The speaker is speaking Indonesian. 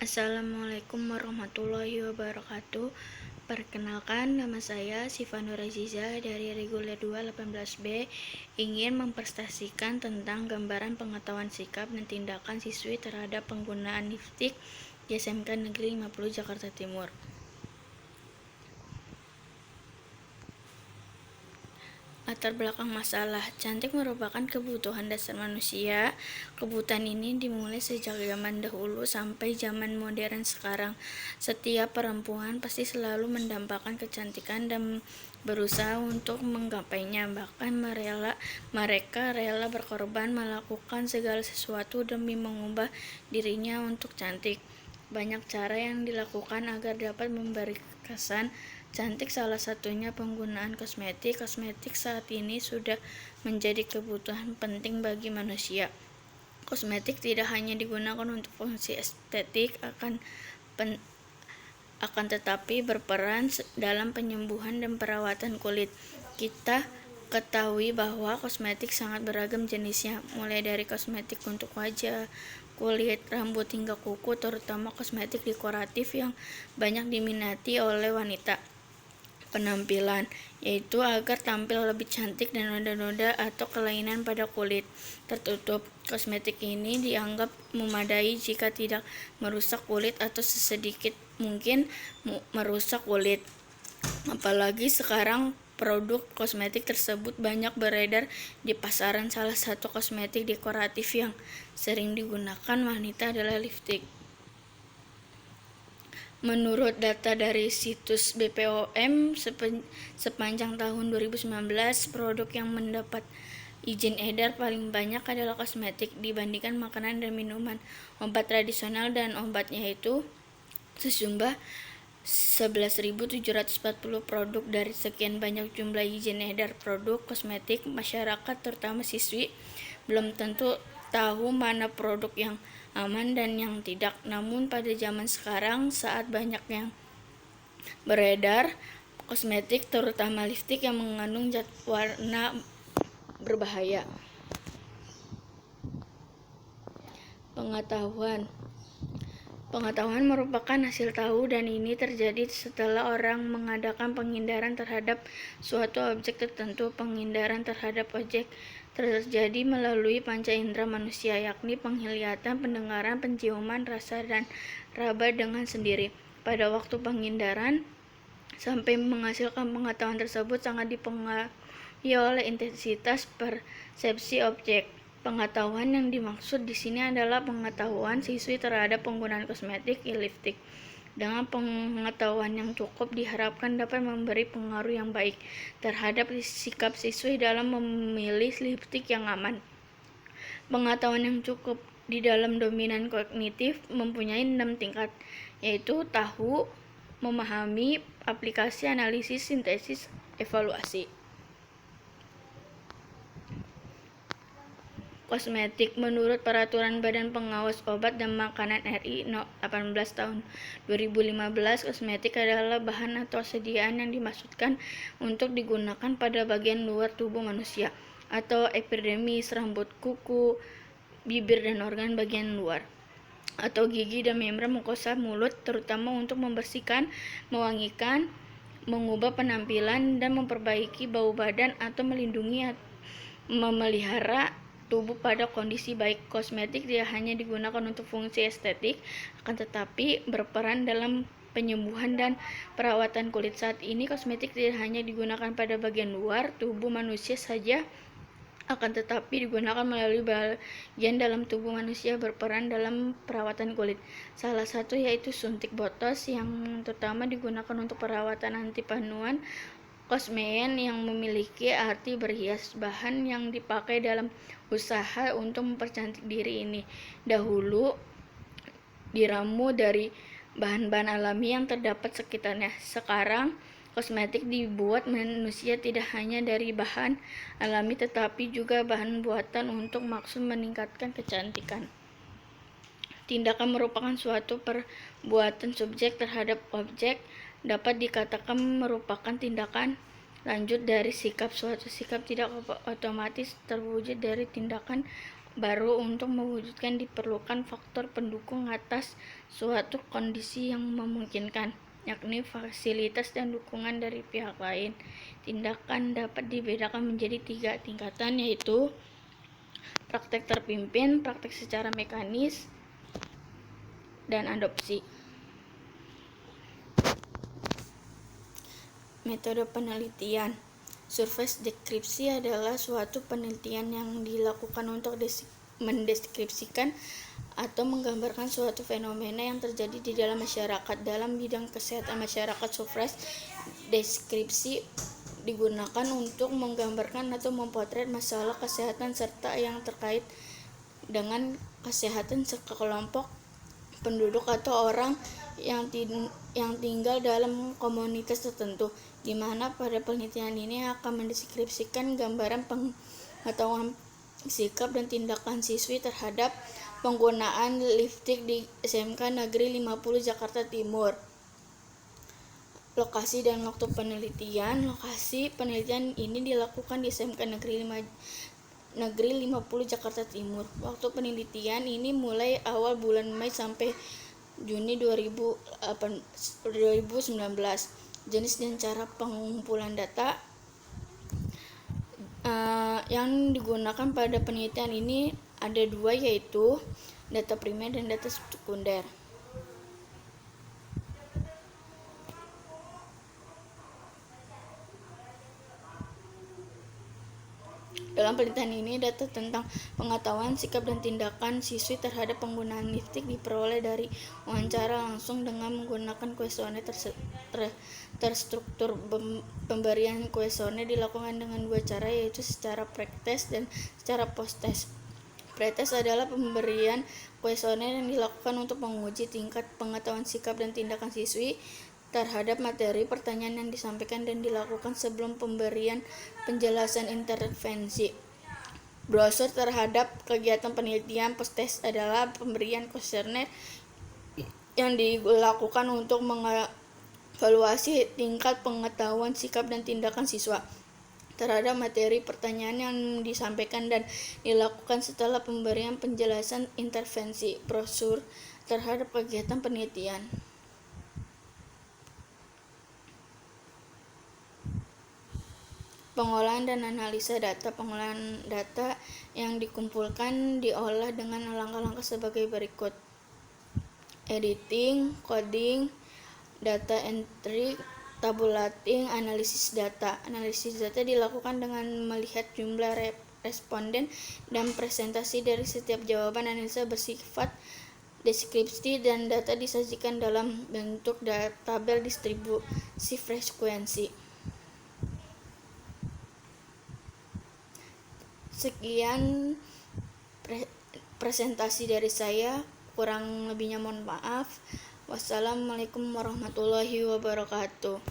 Assalamualaikum warahmatullahi wabarakatuh. Perkenalkan, nama saya Syifa Nur Aziza dari Reguler 2 18B, ingin mempresentasikan tentang gambaran pengetahuan sikap dan tindakan siswi terhadap penggunaan lipstik di SMK Negeri 50 Jakarta Timur. Latar belakang masalah. Cantik merupakan kebutuhan dasar manusia. Kebutuhan ini dimulai sejak zaman dahulu sampai zaman modern sekarang. Setiap perempuan pasti selalu mendambakan kecantikan dan berusaha untuk menggapainya. Bahkan mereka rela berkorban melakukan segala sesuatu demi mengubah dirinya untuk cantik. Banyak cara yang dilakukan agar dapat memberi kesan cantik, salah satunya penggunaan kosmetik. Kosmetik saat ini sudah menjadi kebutuhan penting bagi manusia. Kosmetik tidak hanya digunakan untuk fungsi estetik, akan tetapi berperan dalam penyembuhan dan perawatan kulit. Kita ketahui bahwa kosmetik sangat beragam jenisnya, mulai dari kosmetik untuk wajah, kulit, rambut, hingga kuku, terutama kosmetik dekoratif yang banyak diminati oleh wanita. Penampilan, yaitu agar tampil lebih cantik dan noda-noda atau kelainan pada kulit tertutup. Kosmetik ini dianggap memadai jika tidak merusak kulit atau sesedikit mungkin merusak kulit. Apalagi sekarang produk kosmetik tersebut banyak beredar di pasaran. Salah satu kosmetik dekoratif yang sering digunakan wanita adalah lipstik. Menurut data dari situs BPOM, sepanjang tahun 2019, produk yang mendapat izin edar paling banyak adalah kosmetik dibandingkan makanan dan minuman. Obat tradisional dan obatnya itu sejumlah 11.740 produk. Dari sekian banyak jumlah izin edar produk kosmetik, masyarakat terutama siswi belum tentu tahu mana produk yang aman dan yang tidak. Namun pada zaman sekarang, saat banyak yang beredar kosmetik, terutama lipstik yang mengandung zat warna berbahaya. Pengetahuan merupakan hasil tahu, dan ini terjadi setelah orang mengadakan penghindaran terhadap suatu objek tertentu. Penghindaran terhadap objek terjadi melalui panca indera manusia, yakni penglihatan, pendengaran, penciuman, rasa, dan raba dengan sendiri. Pada waktu penghindaran, sampai menghasilkan pengetahuan tersebut sangat dipengaruhi oleh intensitas persepsi objek. Pengetahuan yang dimaksud di sini adalah pengetahuan siswi terhadap penggunaan kosmetik lipstik. Dengan pengetahuan yang cukup diharapkan dapat memberi pengaruh yang baik terhadap sikap siswi dalam memilih lipstik yang aman. Pengetahuan yang cukup di dalam dominan kognitif mempunyai 6 tingkat, yaitu tahu, memahami, aplikasi, analisis, sintesis, evaluasi. Kosmetik. Menurut Peraturan Badan Pengawas Obat dan Makanan RI No. 18 tahun 2015, kosmetik adalah bahan atau sediaan yang dimaksudkan untuk digunakan pada bagian luar tubuh manusia atau epidermis, rambut, kuku, bibir, dan organ bagian luar atau gigi dan membran mukosa mulut, terutama untuk membersihkan, mewangikan, mengubah penampilan, dan memperbaiki bau badan atau melindungi memelihara tubuh pada kondisi baik. Kosmetik tidak hanya digunakan untuk fungsi estetik, akan tetapi berperan dalam penyembuhan dan perawatan kulit. Saat ini kosmetik tidak hanya digunakan pada bagian luar tubuh manusia saja, akan tetapi digunakan melalui bagian dalam tubuh manusia, berperan dalam perawatan kulit. Salah satu yaitu suntik botox, yang terutama digunakan untuk perawatan anti panuan. Kosmean yang memiliki arti berhias, bahan yang dipakai dalam usaha untuk mempercantik diri ini dahulu diramu dari bahan-bahan alami yang terdapat sekitarnya. Sekarang kosmetik dibuat manusia tidak hanya dari bahan alami tetapi juga bahan buatan untuk maksud meningkatkan kecantikan. Tindakan merupakan suatu perbuatan subjek terhadap objek, dapat dikatakan merupakan tindakan lanjut dari sikap. Suatu sikap tidak otomatis terwujud dari tindakan baru untuk mewujudkan diperlukan faktor pendukung atas suatu kondisi yang memungkinkan, yakni fasilitas dan dukungan dari pihak lain. Tindakan dapat dibedakan menjadi 3 tingkatan, yaitu praktek terpimpin, praktek secara mekanis, dan adopsi. Metode penelitian. Survei deskripsi adalah suatu penelitian yang dilakukan untuk mendeskripsikan atau menggambarkan suatu fenomena yang terjadi di dalam masyarakat. Dalam bidang kesehatan masyarakat, survei deskripsi digunakan untuk menggambarkan atau memotret masalah kesehatan serta yang terkait dengan kesehatan sekelompok penduduk atau orang yang tinggal dalam komunitas tertentu, di mana pada penelitian ini akan mendeskripsikan gambaran pengetahuan, sikap, dan tindakan siswi terhadap penggunaan lipstik di SMK Negeri 50 Jakarta Timur. Lokasi dan waktu penelitian. Lokasi penelitian ini dilakukan di SMK Negeri 50 Jakarta Timur. Waktu penelitian ini mulai awal bulan Mei sampai Juni 2019. Jenis dan cara pengumpulan data yang digunakan pada penelitian ini ada 2, yaitu data primer dan data sekunder. Dalam penelitian ini, data tentang pengetahuan, sikap, dan tindakan siswi terhadap penggunaan lipstik diperoleh dari wawancara langsung dengan menggunakan kuesioner terstruktur. Pemberian kuesioner dilakukan dengan 2 cara, yaitu secara pre-test dan secara post-test. Pre-test adalah pemberian kuesioner yang dilakukan untuk menguji tingkat pengetahuan, sikap, dan tindakan siswi terhadap materi pertanyaan yang disampaikan dan dilakukan sebelum pemberian penjelasan intervensi. Brosur terhadap kegiatan penelitian. Post-test adalah pemberian kuesioner yang dilakukan untuk mengevaluasi tingkat pengetahuan, sikap, dan tindakan siswa terhadap materi pertanyaan yang disampaikan dan dilakukan setelah pemberian penjelasan intervensi. Brosur terhadap kegiatan penelitian. Pengolahan dan analisa data. Pengolahan data yang dikumpulkan diolah dengan langkah-langkah sebagai berikut: editing, coding, data entry, tabulating, analisis data. Analisis data dilakukan dengan melihat jumlah responden dan presentasi dari setiap jawaban. Analisa bersifat deskripsi dan data disajikan dalam bentuk tabel distribusi frekuensi. Sekian presentasi dari saya, kurang lebihnya mohon maaf. Wassalamualaikum warahmatullahi wabarakatuh.